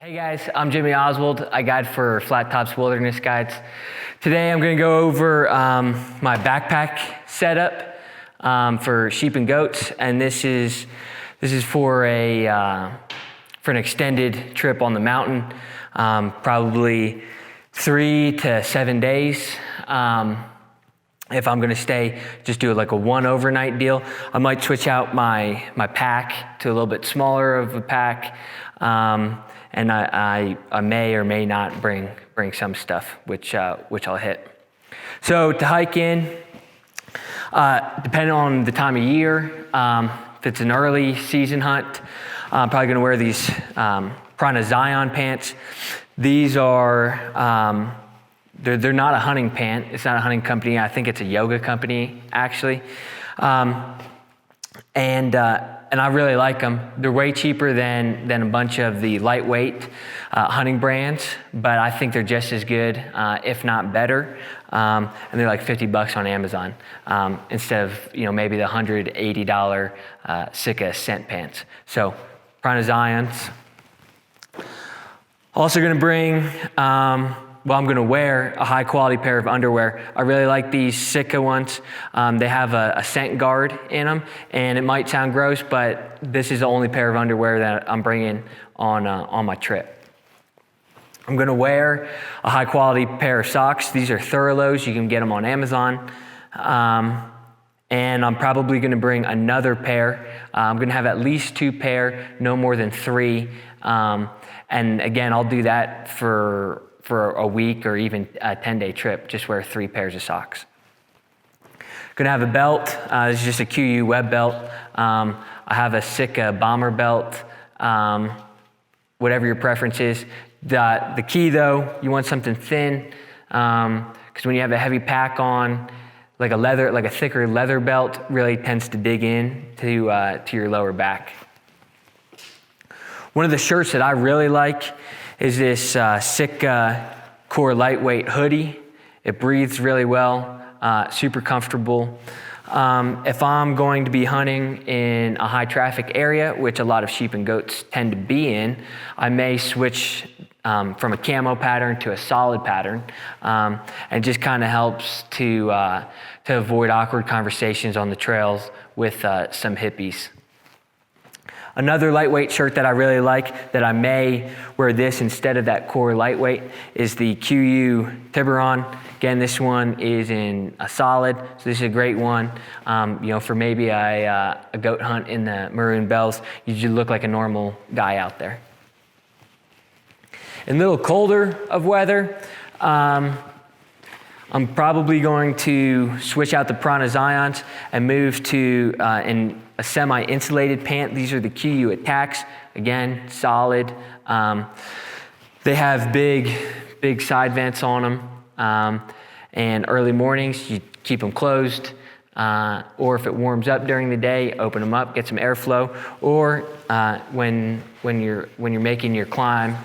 Hey guys, I'm Jimmy Oswald. I guide for Flat Tops Wilderness Guides. Today I'm going to go over my backpack setup for sheep and goats, and this is for an extended trip on the mountain, probably 3 to 7 days. If I'm going to stay, just do like a one overnight deal. I might switch out my pack to a little bit smaller of a pack. And I may or may not bring some stuff, which I'll hit. So to hike in, depending on the time of year, if it's an early season hunt, I'm probably going to wear these Prana Zion pants. These are they're not a hunting pant. It's not a hunting company. I think it's a yoga company actually, and I really like them. They're way cheaper than a bunch of the lightweight hunting brands, but I think they're just as good, if not better. And they're like $50 on Amazon instead of maybe the $180 Sika scent pants. So Prana Zions. Also going to bring. I'm going to wear a high quality pair of underwear. I really like these Sika ones. They have a scent guard in them, and it might sound gross, but this is the only pair of underwear that I'm bringing on my trip. I'm going to wear a high quality pair of socks. These are Thurlows. You can get them on Amazon. And I'm probably going to bring another pair. I'm going to have at least 2 pair, no more than 3. And again, I'll do that for a week or even a 10-day trip, just wear 3 pairs of socks. Gonna have a belt. This is just a QU web belt. I have a Sika bomber belt, whatever your preference is. The key though, you want something thin, because when you have a heavy pack on, like a thicker leather belt really tends to dig in to your lower back. One of the shirts that I really like is this Sika Core Lightweight hoodie. It breathes really well, super comfortable. If I'm going to be hunting in a high traffic area, which a lot of sheep and goats tend to be in, I may switch from a camo pattern to a solid pattern, and it just kind of helps to avoid awkward conversations on the trails with some hippies. Another lightweight shirt that I really like, that I may wear this instead of that Core Lightweight, is the QU Tiburon. Again, this one is in a solid, so this is a great one. For maybe a goat hunt in the Maroon Bells, you just look like a normal guy out there. In a little colder of weather, I'm probably going to switch out the Prana Zions and move to a semi-insulated pant. These are the QU Attacks. Again, solid. They have big side vents on them. And early mornings, you keep them closed. Or if it warms up during the day, open them up, get some airflow. Or when you're making your climb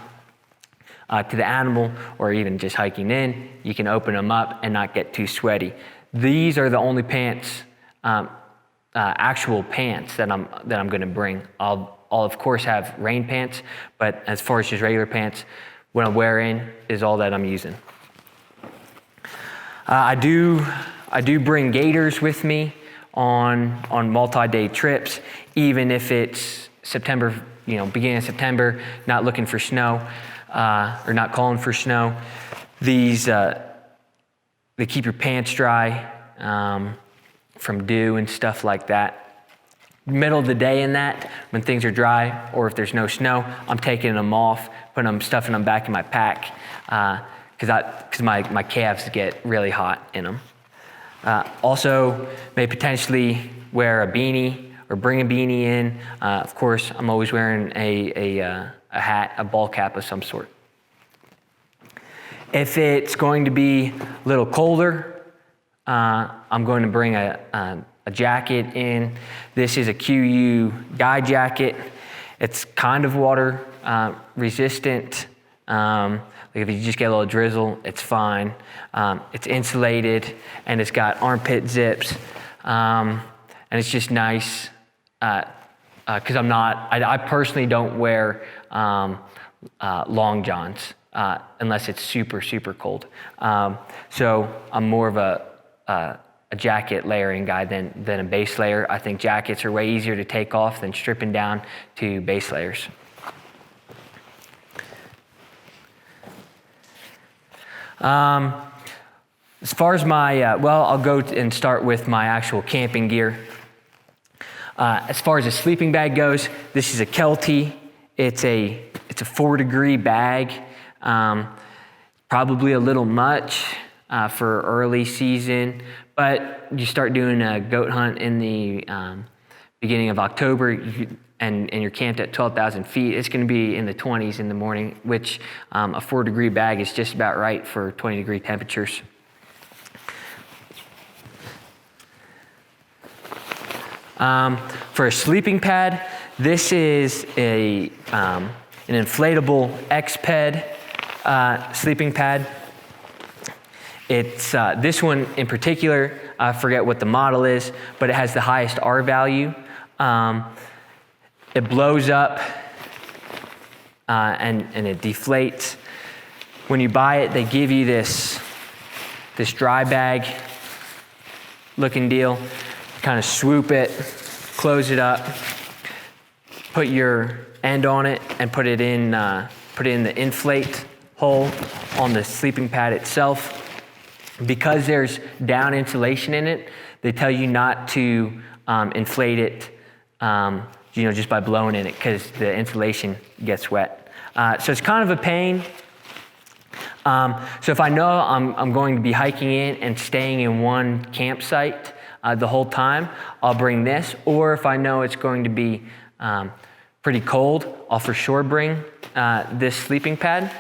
to the animal, or even just hiking in, you can open them up and not get too sweaty. These are the only pants, actual pants that I'm going to bring. I'll of course have rain pants, but as far as just regular pants, what I'm wearing is all that I'm using. I do bring gaiters with me on multi-day trips, even if it's September, beginning of September, not looking for snow. Or not calling for snow. These, they keep your pants dry from dew and stuff like that. Middle of the day in that, when things are dry, or if there's no snow, I'm taking them off, stuffing them back in my pack, because my calves get really hot in them. Also, may potentially wear a beanie or bring a beanie in. Of course, I'm always wearing a hat, a ball cap of some sort. If it's going to be a little colder, I'm going to bring a jacket in. This is a QU guide jacket. It's kind of water resistant. Like if you just get a little drizzle, it's fine. It's insulated, and it's got armpit zips, and it's just nice. Because I personally don't wear long johns, unless it's super, super cold. So I'm more of a jacket layering guy than a base layer. I think jackets are way easier to take off than stripping down to base layers. As far as my, I'll go and start with my actual camping gear. As far as a sleeping bag goes, this is a Kelty. It's a 4-degree bag. Probably a little much for early season, but you start doing a goat hunt in the beginning of October, and you're camped at 12,000 feet, it's going to be in the 20s in the morning, which a 4-degree bag is just about right for 20-degree temperatures. For a sleeping pad, this is an inflatable X-Ped sleeping pad. It's this one in particular, I forget what the model is, but it has the highest R value. It blows up and it deflates. When you buy it, they give you this dry bag looking deal. Kind of swoop it, close it up, put your end on it, and put it in the inflate hole on the sleeping pad itself. Because there's down insulation in it, they tell you not to inflate it, just by blowing in it, because the insulation gets wet. So it's kind of a pain. So if I know I'm going to be hiking in and staying in one campsite the whole time, I'll bring this. Or if I know it's going to be pretty cold, I'll for sure bring this sleeping pad.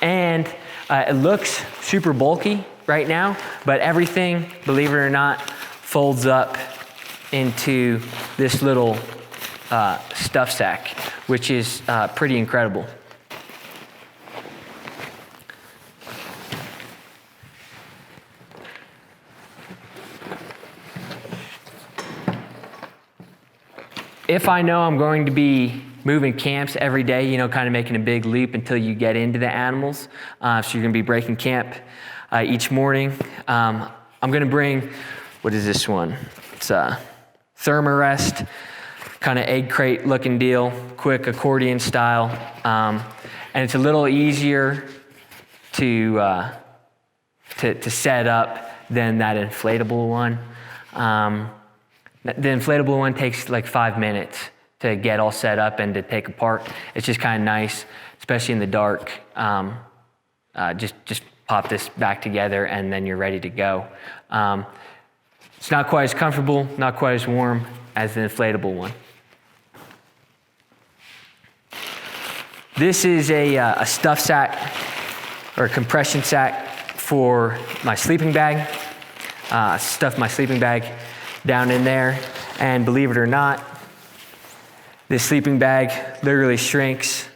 And it looks super bulky right now, but everything, believe it or not, folds up into this little stuff sack, which is pretty incredible. If I know I'm going to be moving camps every day, kind of making a big leap until you get into the animals, so you're going to be breaking camp each morning, I'm going to bring, what is this one? It's a Thermarest, kind of egg crate looking deal, quick accordion style, and it's a little easier to set up than that inflatable one. The inflatable one takes like 5 minutes to get all set up and to take apart. It's just kind of nice, especially in the dark. Just pop this back together and then you're ready to go. It's not quite as comfortable, not quite as warm as the inflatable one. This is a stuff sack or a compression sack for my sleeping bag. Stuff my sleeping bag down in there, and believe it or not, this sleeping bag literally shrinks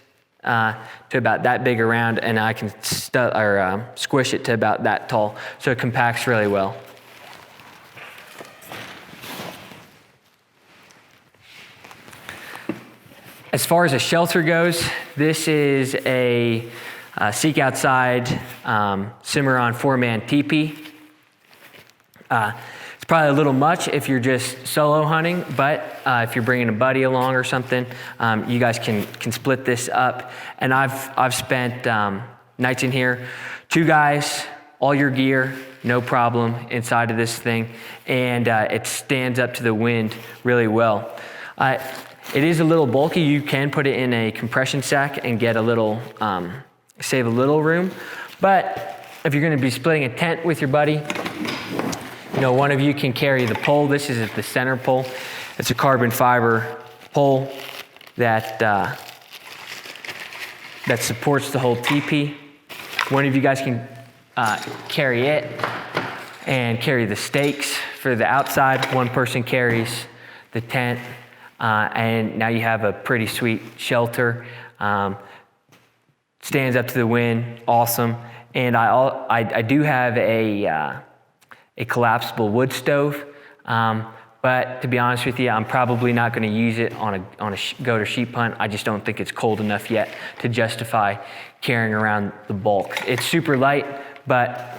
to about that big around, and I can squish it to about that tall, so it compacts really well. As far as a shelter goes, this is a Seek Outside Cimarron 4-man teepee. It's probably a little much if you're just solo hunting, but if you're bringing a buddy along or something, you guys can split this up. And I've spent nights in here, 2 guys, all your gear, no problem inside of this thing, and it stands up to the wind really well. It is a little bulky. You can put it in a compression sack and get a little, save a little room. But if you're going to be splitting a tent with your buddy, one of you can carry the pole. This is the center pole. It's a carbon fiber pole that supports the whole teepee. One of you guys can carry it and carry the stakes for the outside. One person carries the tent, and now you have a pretty sweet shelter. Stands up to the wind, awesome. And I do have a collapsible wood stove, But to be honest with you, I'm probably not going to use it on a goat or sheep hunt. I just don't think it's cold enough yet to justify carrying around the bulk. It's super light, but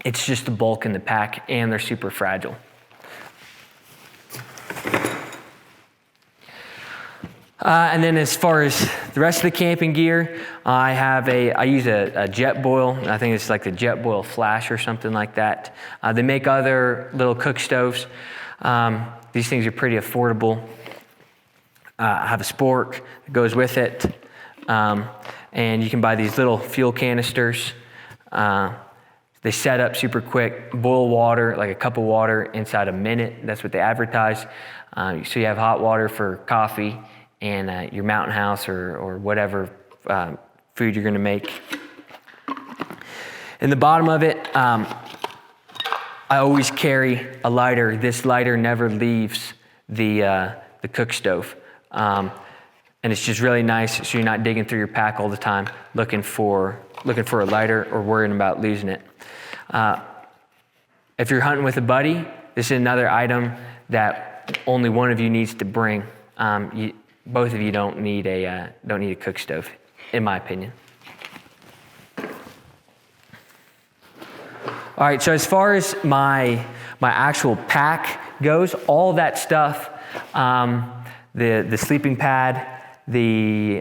it's just the bulk in the pack, and they're super fragile. And then as far as the rest of the camping gear, I use a Jetboil. I think it's like the Jetboil Flash or something like that. They make other little cook stoves. These things are pretty affordable. I have a spork that goes with it. And you can buy these little fuel canisters. They set up super quick, boil water, like a cup of water, inside a minute. That's what they advertise. So you have hot water for coffee and your mountain house or whatever food you're gonna make. In the bottom of it, I always carry a lighter. This lighter never leaves the cook stove. And it's just really nice, so you're not digging through your pack all the time looking for a lighter or worrying about losing it. If you're hunting with a buddy, this is another item that only one of you needs to bring. Both of you don't need a cook stove, in my opinion. All right, so as far as my actual pack goes, all that stuff, the sleeping pad, the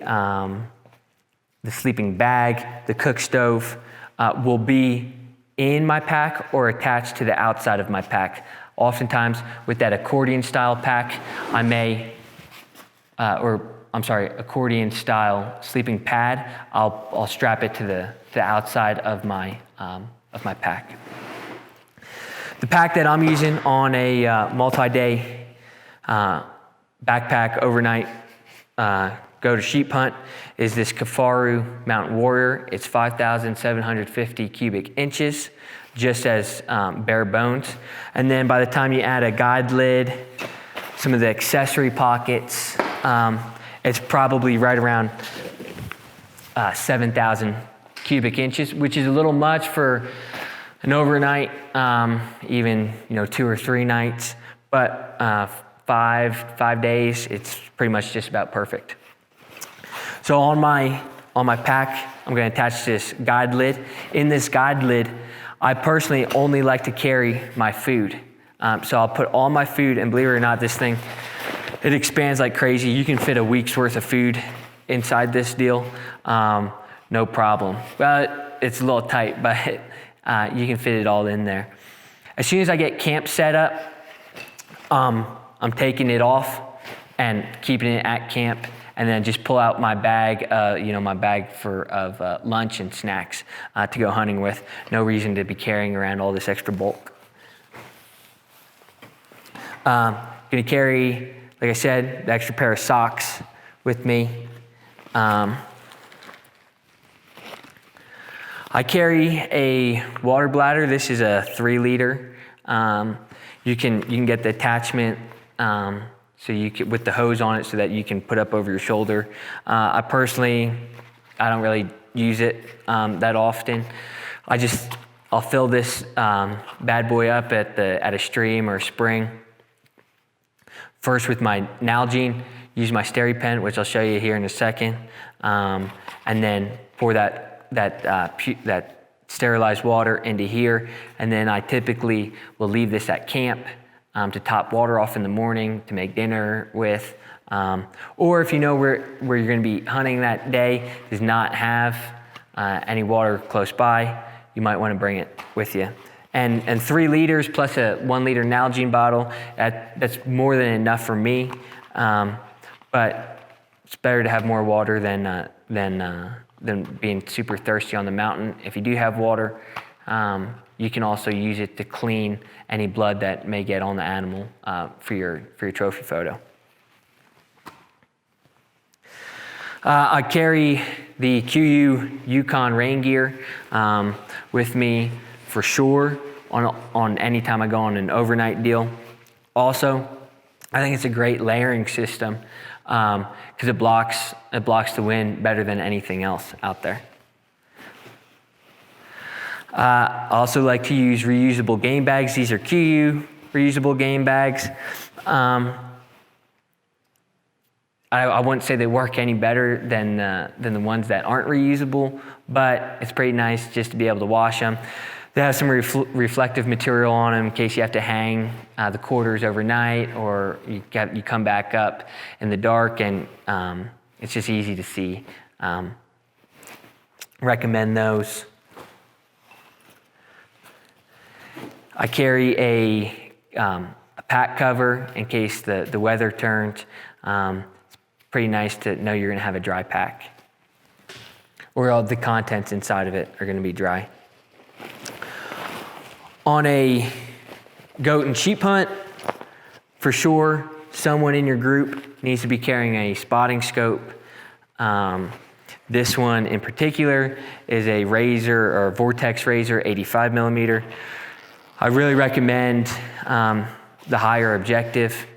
sleeping bag, the cook stove, will be in my pack or attached to the outside of my pack. Oftentimes with that accordion style pack, I may, accordion style sleeping pad, I'll strap it to the outside of my pack. The pack that I'm using on a multi-day backpack overnight go to sheep hunt is this Kafaru Mountain Warrior. It's 5,750 cubic inches, just as bare bones. And then by the time you add a guide lid, some of the accessory pockets, it's probably right around 7,000 cubic inches, which is a little much for an overnight, even 2 or 3 nights, but 5 days, it's pretty much just about perfect. So on my pack, I'm going to attach this guide lid. In this guide lid, I personally only like to carry my food. So I'll put all my food, and believe it or not, this thing, it expands like crazy. You can fit a week's worth of food inside this deal, no problem. Well, it's a little tight, but you can fit it all in there. As soon as I get camp set up, I'm taking it off and keeping it at camp, and then just pull out my bag, my bag of lunch and snacks to go hunting with. No reason to be carrying around all this extra bulk. Gonna carry, like I said, the extra pair of socks with me. I carry a water bladder. This is a 3 liter. You can get the attachment so you can, with the hose on it, so that you can put up over your shoulder. I don't really use it that often. I'll fill this bad boy up at a stream or a spring. First with my Nalgene, use my SteriPen, which I'll show you here in a second, and then pour that sterilized water into here, and then I typically will leave this at camp to top water off in the morning to make dinner with, or if you know where you're going to be hunting that day does not have any water close by, you might want to bring it with you. And 3 liters plus a 1 liter Nalgene bottle, that's more than enough for me, but it's better to have more water than being super thirsty on the mountain. If you do have water, you can also use it to clean any blood that may get on the animal for your trophy photo. I carry the QU Yukon rain gear with me for sure on any time I go on an overnight deal. Also, I think it's a great layering system because it blocks the wind better than anything else out there. I also like to use reusable game bags. These are QU reusable game bags. I wouldn't say they work any better than the ones that aren't reusable, but it's pretty nice just to be able to wash them. They have some reflective material on them in case you have to hang the quarters overnight, or you come back up in the dark and it's just easy to see. Recommend those. I carry a pack cover in case the weather turns. It's pretty nice to know you're going to have a dry pack, or all the contents inside of it are going to be dry. On a goat and sheep hunt, for sure, someone in your group needs to be carrying a spotting scope. This one in particular is a razor or Vortex razor, 85 millimeter. I really recommend the higher objective.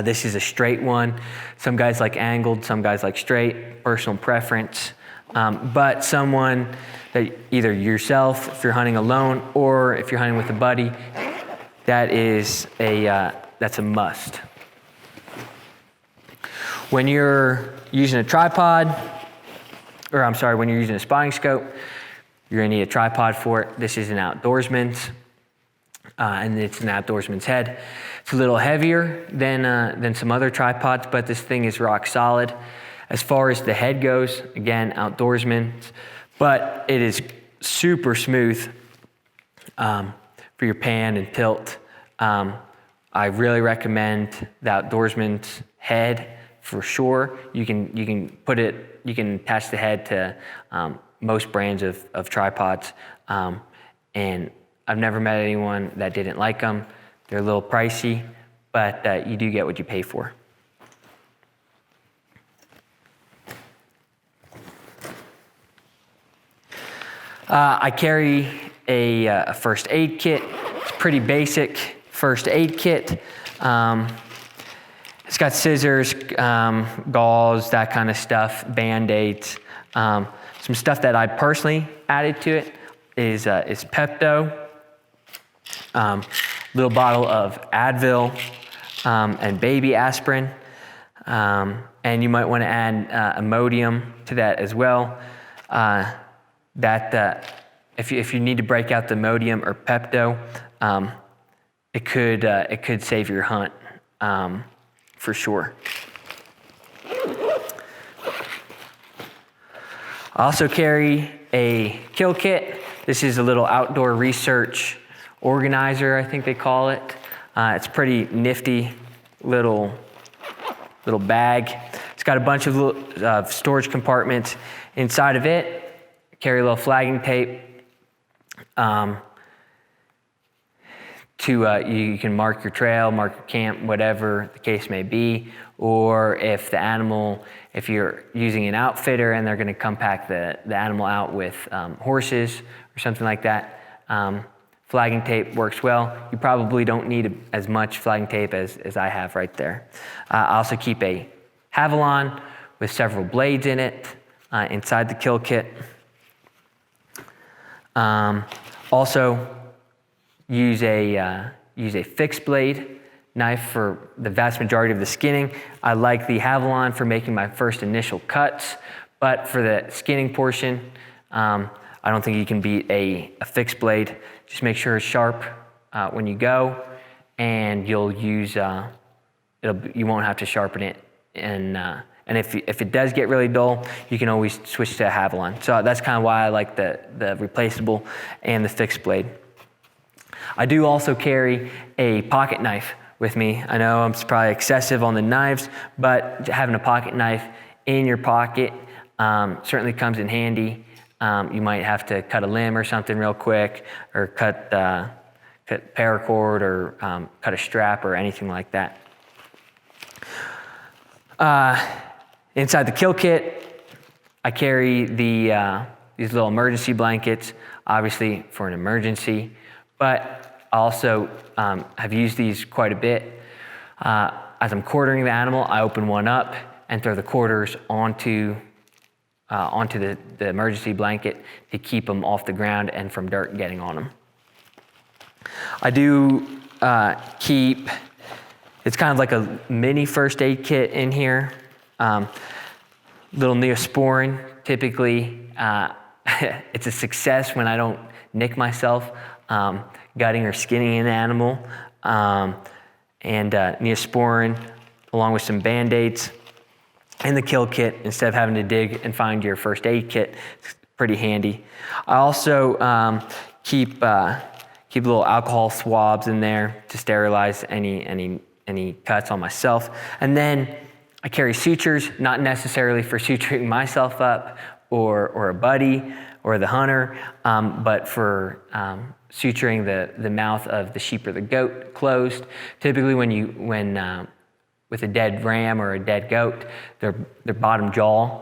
This is a straight one. Some guys like angled, some guys like straight, personal preference. But someone that either yourself, if you're hunting alone, or if you're hunting with a buddy, that's a must. When you're using a tripod, when you're using a spotting scope, you're gonna need a tripod for it. This is an outdoorsman's, and it's an outdoorsman's head. It's a little heavier than some other tripods, but this thing is rock solid. As far as the head goes, again, outdoorsman's, but it is super smooth for your pan and tilt. I really recommend the outdoorsman's head for sure. You can attach the head to most brands of tripods, and I've never met anyone that didn't like them. They're a little pricey, but you do get what you pay for. I carry a first aid kit. It's pretty basic first aid kit. It's got scissors, gauze, that kind of stuff, Band-Aids. Some stuff that I personally added to it is Pepto, little bottle of Advil, and baby aspirin. And you might want to add Imodium to that as well. If you need to break out the Imodium or Pepto, it could save your hunt for sure. I also carry a kill kit. This is a little outdoor research organizer, I think they call it. It's pretty nifty little bag. It's got a bunch of storage compartments inside of it. Carry a little flagging tape you can mark your trail, mark your camp, whatever the case may be. Or if you're using an outfitter and they're going to come pack the animal out with horses or something like that, flagging tape works well. You probably don't need as much flagging tape as I have right there. I also keep a Havalon with several blades in it inside the kill kit. Also use a fixed blade knife for the vast majority of the skinning. I like the Havalon for making my first initial cuts, but for the skinning portion, I don't think you can beat a fixed blade. Just make sure it's sharp when you go, and you won't have to sharpen it. And if it does get really dull, you can always switch to a Havalon. So that's kind of why I like the replaceable and the fixed blade. I do also carry a pocket knife with me. I know I'm probably excessive on the knives, but having a pocket knife in your pocket certainly comes in handy. You might have to cut a limb or something real quick, or cut paracord, or cut a strap or anything like that. Inside the kill kit, I carry these little emergency blankets, obviously for an emergency, but I also have used these quite a bit. As I'm quartering the animal, I open one up and throw the quarters onto the emergency blanket to keep them off the ground and from dirt getting on them. I do keep, it's kind of like a mini first aid kit in here. Little Neosporin, typically it's a success when I don't nick myself gutting or skinning an animal. And Neosporin, along with some Band-Aids and the kill kit, instead of having to dig and find your first aid kit. It's pretty handy. I also keep little alcohol swabs in there to sterilize any cuts on myself. And then I carry sutures, not necessarily for suturing myself up or a buddy or the hunter, but for suturing the mouth of the sheep or the goat closed. Typically when with a dead ram or a dead goat, their bottom jaw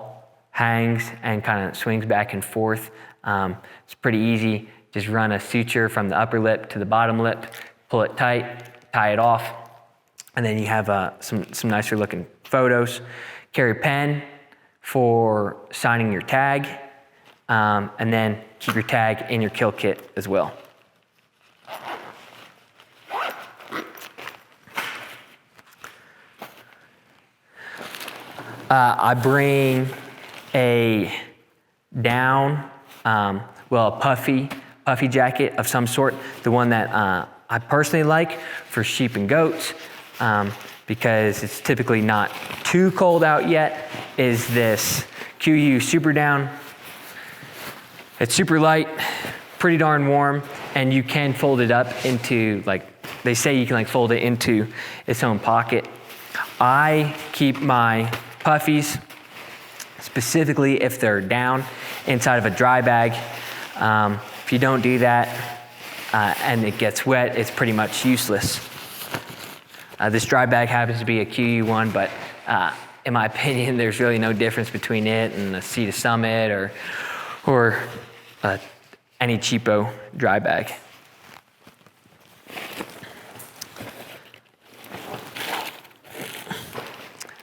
hangs and kind of swings back and forth. It's pretty easy. Just run a suture from the upper lip to the bottom lip, pull it tight, tie it off, and then you have some nicer looking photos. Carry a pen for signing your tag, and then keep your tag in your kill kit as well. I bring a down, a puffy jacket of some sort. The one that I personally like for sheep and goats, because it's typically not too cold out yet, is this QU Super Down. It's super light, pretty darn warm, and you can fold it up into, they say you can fold it into its own pocket. I keep my puffies, specifically if they're down, inside of a dry bag. If you don't do that and it gets wet, it's pretty much useless. This dry bag happens to be a QU one, but in my opinion, there's really no difference between it and a Sea to Summit or any cheapo dry bag.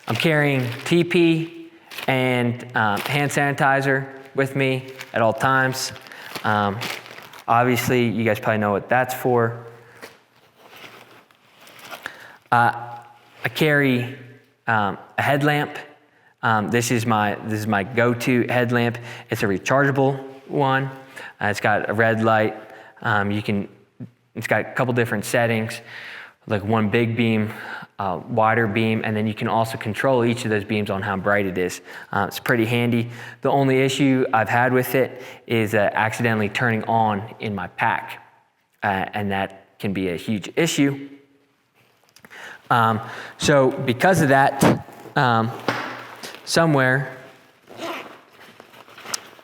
I'm carrying TP and hand sanitizer with me at all times. Obviously, you guys probably know what that's for. I carry a headlamp. This is my go-to headlamp. It's a rechargeable one. It's got a red light. It's got a couple different settings, like one big beam, wider beam, and then you can also control each of those beams on how bright it is. It's pretty handy. The only issue I've had with it is accidentally turning on in my pack, and that can be a huge issue. So because of that, somewhere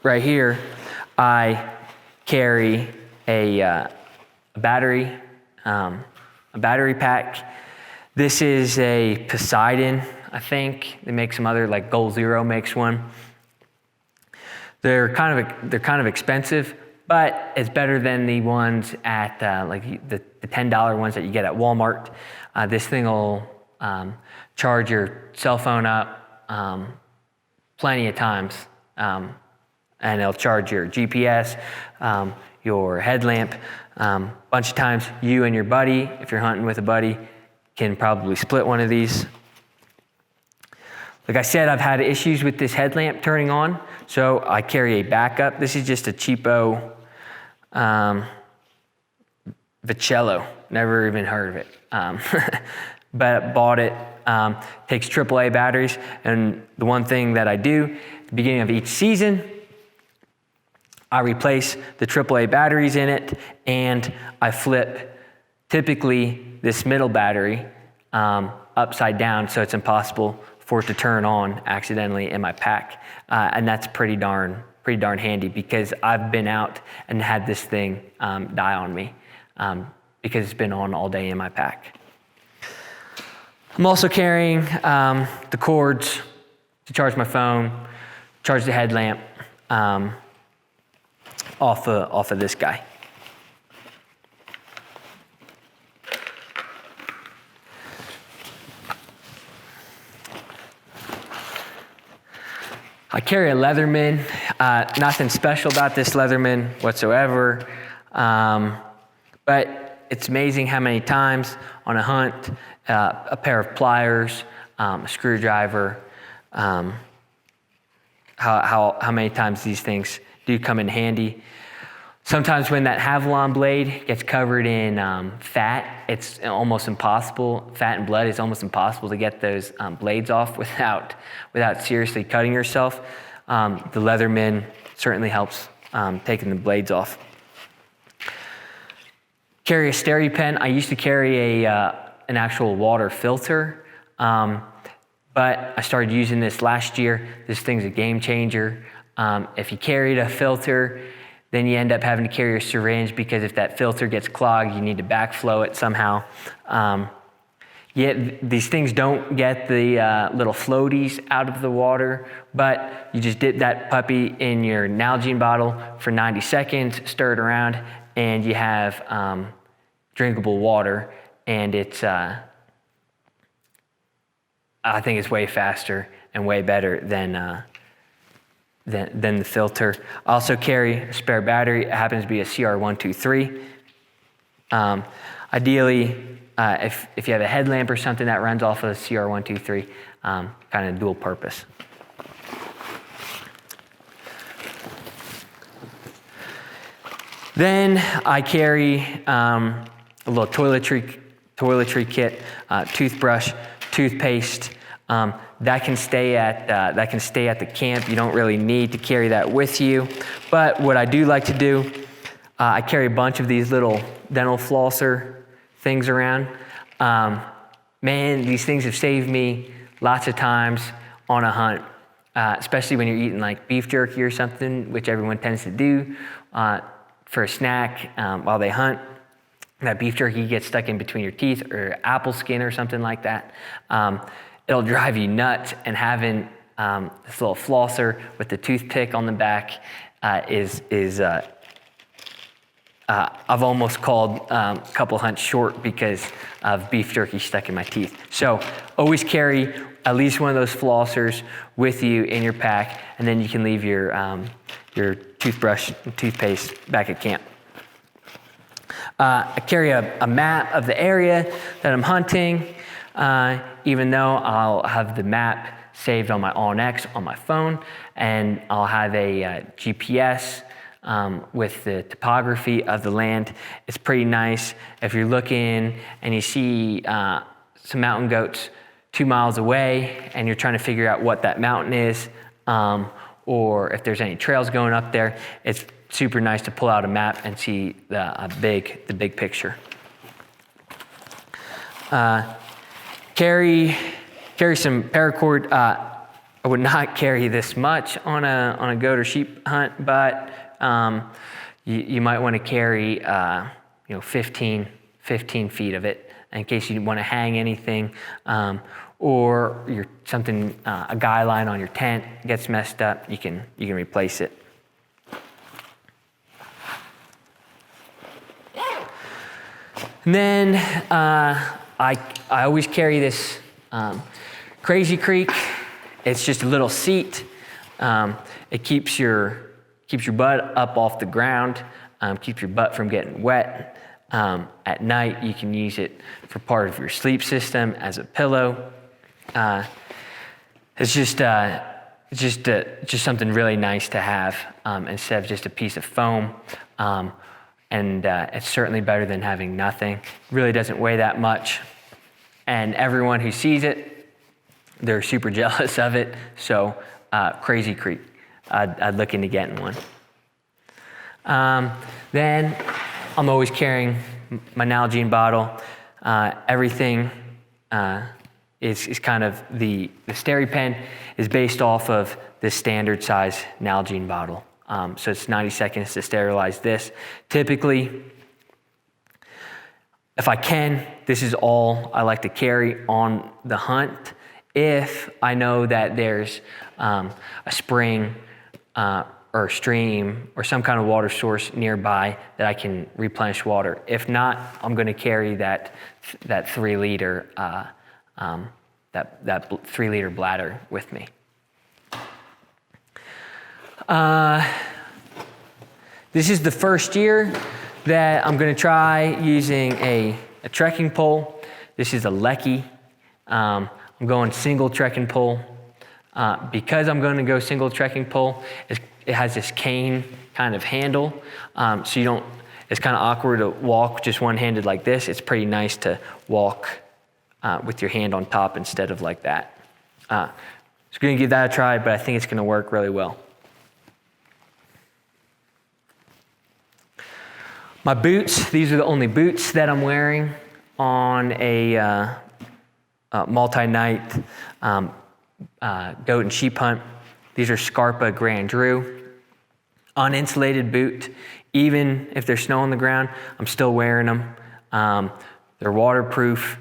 right here, I carry a battery pack. This is a Poseidon, I think. They make some other, like Goal Zero makes one. They're kind of expensive, but it's better than the ones at the $10 ones that you get at Walmart. This thing will charge your cell phone up plenty of times, and it'll charge your GPS, your headlamp, bunch of times. You and your buddy, if you're hunting with a buddy, can probably split one of these. Like I said, I've had issues with this headlamp turning on, so I carry a backup. This is just a cheapo Vicello. Never even heard of it, but bought it. Takes AAA batteries, and the one thing that I do at the beginning of each season, I replace the AAA batteries in it, and I flip typically this middle battery upside down, so it's impossible for it to turn on accidentally in my pack, and that's pretty darn handy, because I've been out and had this thing die on me because it's been on all day in my pack. I'm also carrying the cords to charge my phone, charge the headlamp off of this guy. I carry a Leatherman. Nothing special about this Leatherman whatsoever, but it's amazing how many times on a hunt, a pair of pliers, a screwdriver, how many times these things do come in handy. Sometimes when that Havalon blade gets covered in fat, it's almost impossible, fat and blood, it's almost impossible to get those blades off without seriously cutting yourself. The Leatherman certainly helps taking the blades off. Carry a SteriPen. I used to carry an actual water filter, but I started using this last year. This thing's a game changer. If you carried a filter, then you end up having to carry a syringe because if that filter gets clogged, you need to backflow it somehow. These things don't get the little floaties out of the water, but you just dip that puppy in your Nalgene bottle for 90 seconds, stir it around, and you have drinkable water. And it's, I think it's way faster and way better than the filter. I also carry a spare battery. It happens to be a CR123. Ideally, if you have a headlamp or something that runs off of a CR123, kind of dual purpose. Then I carry a little toiletry kit, toothbrush, toothpaste. That can stay at the camp. You don't really need to carry that with you. But what I do like to do, I carry a bunch of these little dental flosser things around. Man, these things have saved me lots of times on a hunt, especially when you're eating like beef jerky or something, which everyone tends to do for a snack while they hunt. That beef jerky gets stuck in between your teeth, or apple skin or something like that. It'll drive you nuts, and having this little flosser with the toothpick on the back I've almost called a couple hunts short because of beef jerky stuck in my teeth. So always carry at least one of those flossers with you in your pack, and then you can leave your toothbrush and toothpaste back at camp. I carry a map of the area that I'm hunting, even though I'll have the map saved on my OnX on my phone, and I'll have a GPS with the topography of the land. It's pretty nice. If you're looking and you see some mountain goats 2 miles away and you're trying to figure out what that mountain is, or if there's any trails going up there, it's super nice to pull out a map and see the big picture. Carry some paracord. I would not carry this much on a goat or sheep hunt, but you might want to carry 15 feet of it in case you want to hang anything, or a guy line on your tent gets messed up. You can replace it. And then I always carry this Crazy Creek. It's just a little seat. It keeps your butt up off the ground, keeps your butt from getting wet. At night, you can use it for part of your sleep system as a pillow. It's just something really nice to have instead of just a piece of foam. And it's certainly better than having nothing. It really doesn't weigh that much. And everyone who sees it, they're super jealous of it. So Crazy Creek, I'd look into getting one. Then I'm always carrying my Nalgene bottle. Everything is kind of the SteriPen is based off of the standard size Nalgene bottle. So it's 90 seconds to sterilize this. Typically, if I can, this is all I like to carry on the hunt. If I know that there's a spring or a stream or some kind of water source nearby that I can replenish water. If not, I'm going to carry that 3 liter that 3 liter bladder with me. This is the first year that I'm gonna try using a trekking pole. This is a Lecky. I'm going single trekking pole. Because I'm gonna go single trekking pole, it has this cane kind of handle, so you don't, it's kind of awkward to walk just one-handed like this. It's pretty nice to walk with your hand on top instead of like that. So I'm gonna give that a try, but I think it's gonna work really well. My boots, these are the only boots that I'm wearing on a multi-night goat and sheep hunt. These are Scarpa Grand Drew. Uninsulated boot. Even if there's snow on the ground, I'm still wearing them. They're waterproof.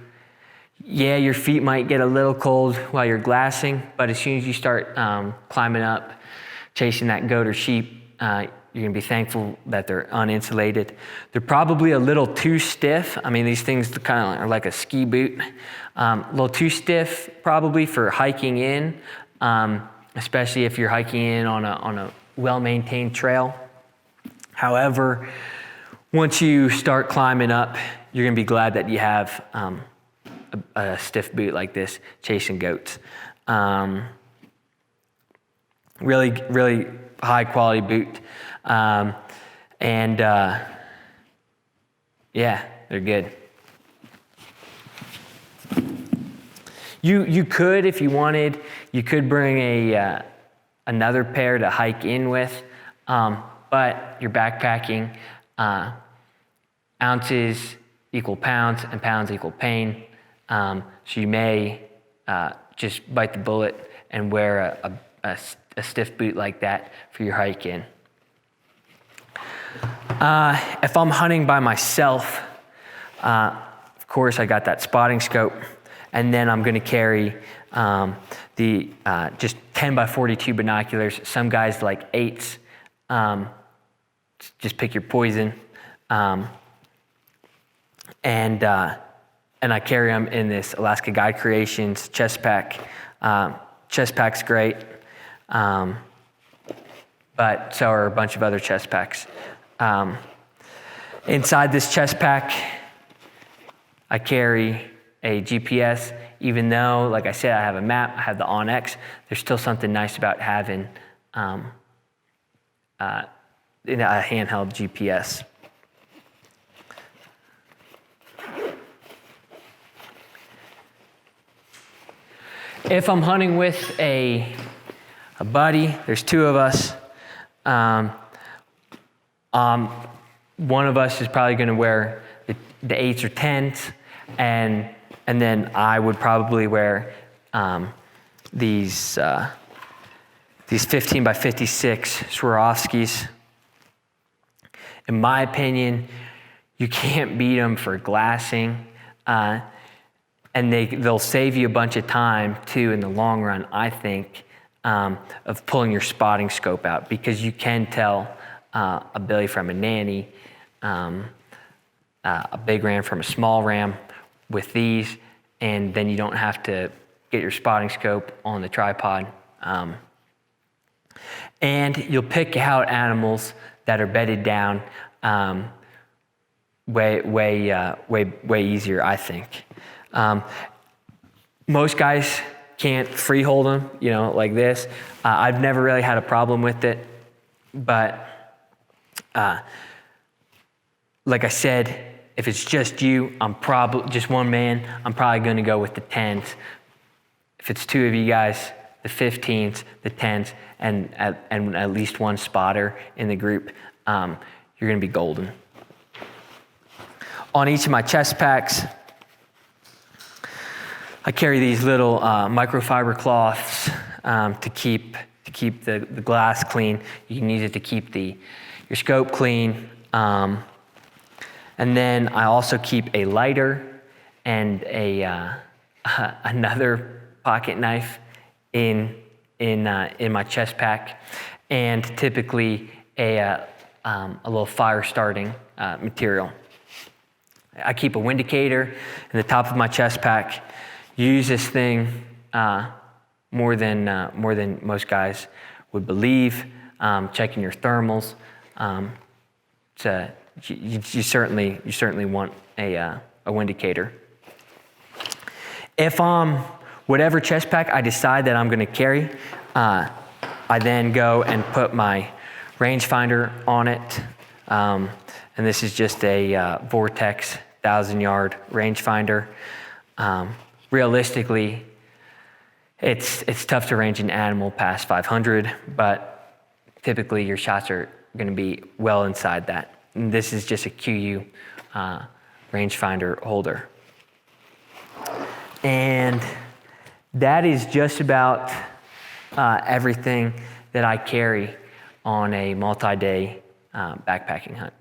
Yeah, your feet might get a little cold while you're glassing, but as soon as you start climbing up, chasing that goat or sheep, you're gonna be thankful that they're uninsulated. They're probably a little too stiff. I mean, these things kind of are like a ski boot. A little too stiff probably for hiking in, especially if you're hiking in on a well-maintained trail. However, once you start climbing up, you're gonna be glad that you have a stiff boot like this chasing goats. Really, really high quality boot. Yeah, they're good. You could, if you wanted, you could bring another pair to hike in with, but you're backpacking. Ounces equal pounds and pounds equal pain. So you may just bite the bullet and wear a stiff boot like that for your hike in. If I'm hunting by myself, of course I got that spotting scope, and then I'm gonna carry the just 10 by 42 binoculars. Some guys like 8s. Just pick your poison. And I carry them in this Alaska Guide Creations chest pack. Chest pack's great, but so are a bunch of other chest packs. Inside this chest pack, I carry a GPS. Even though, like I said, I have a map, I have the OnX, there's still something nice about having a handheld GPS. If I'm hunting with a buddy, there's 2 of us. One of us is probably going to wear the 8s or 10s, and then I would probably wear these 15 by 56 Swarovskis. In my opinion, you can't beat them for glassing. And they'll save you a bunch of time too in the long run, I think, of pulling your spotting scope out, because you can tell a billy from a nanny, a big ram from a small ram with these, and then you don't have to get your spotting scope on the tripod. And you'll pick out animals that are bedded down way easier, I think. Most guys can't free hold them, like this. I've never really had a problem with it, but like I said, if it's just you, just one man, I'm probably going to go with the 10s. If it's 2 of you guys, the 15s, the 10s, and at least one spotter in the group, you're going to be golden. On each of my chest packs, I carry these little microfiber cloths to keep the glass clean. You can use it to keep your scope clean. And then I also keep a lighter and another pocket knife in my chest pack, and typically a little fire starting material. I keep a windicator in the top of my chest pack. Use this thing more than most guys would believe. Checking your thermals. It's a you certainly want a windicator. If whatever chest pack I decide that I'm going to carry, I then go and put my rangefinder on it, and this is just a Vortex 1,000-yard rangefinder. Realistically, it's tough to range an animal past 500, but typically your shots are going to be well inside that. And this is just a QU rangefinder holder. And that is just about everything that I carry on a multi-day backpacking hunt.